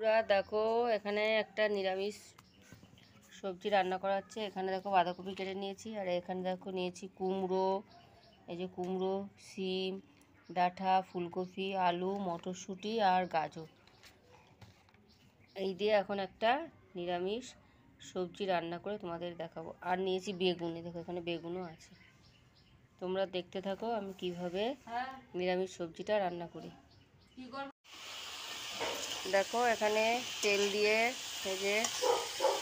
এবার দেখো এখানে একটা নিরামিষ সবজি রান্না করা হচ্ছে। এখানে দেখো বাঁধাকপি কেটে নিয়েছি, আর এখানে দেখো নিয়েছি কুমড়ো, এই যে কুমড়ো, শিম, ডাঁটা, ফুলকপি, আলু, মটরশুঁটি আর গাজর। এই দিয়ে এখন একটা নিরামিষ সবজি রান্না করে তোমাদের দেখাবো। আর নিয়েছি বেগুন, দেখো এখানে বেগুনও আছে। তোমরা দেখতে থাকো আমি কিভাবে নিরামিষ সবজিটা রান্না করি। দেখো এখানে তেল দিয়ে এই যে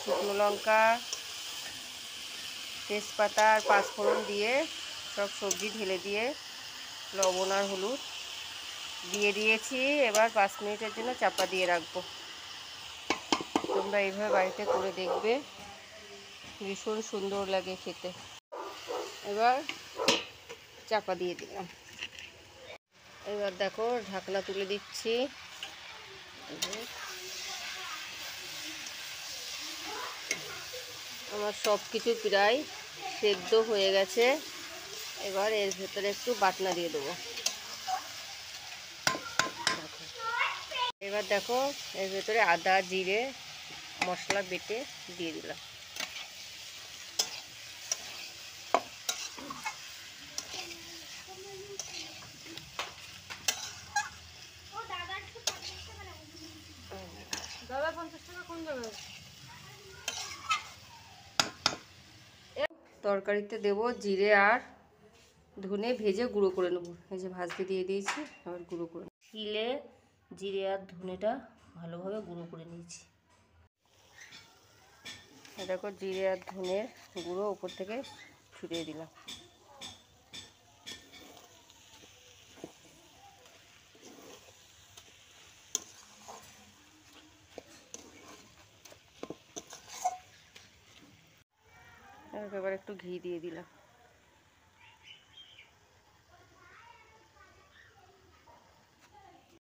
শুকনো লঙ্কা, তেজপাতা আর পাঁচফোড়ন দিয়ে সব সবজি ঢেলে দিয়ে লবণ আর হলুদ দিয়ে দিয়েছি। এবার 5 মিনিটের জন্য চাপা দিয়ে রাখবো। তোমরা এইভাবে বাড়িতে করে দেখবে, ভীষণ সুন্দর লাগে খেতে। এবার চাপা দিয়ে দিলাম। এবার দেখো ঢাকনা তুলে দিচ্ছি। আমার সব কিছু প্রায় সেদ্ধ হয়ে গেছে। এবার এর ভেতরে একটু বাটনা দিয়ে দেবো। এবার দেখো এর ভেতরে আদা জিরে মশলা বেটে দিয়ে দিলাম। দাদা 50 টাকা কোন জায়গায়? তরকারিতে দেবো জিরে আর ধনে ভেজে গুঁড়ো করে নেবো। এই যে ভাজতে দিয়ে দিয়েছি, আবার গুঁড়ো করে শিলে জিরে আর ধনেটা ভালোভাবে গুঁড়ো করে নিয়েছি। দেখো জিরে আর ধনের গুঁড়ো উপর থেকে ছড়িয়ে দিলাম। এবার একটু ঘি দিয়ে দিলাম।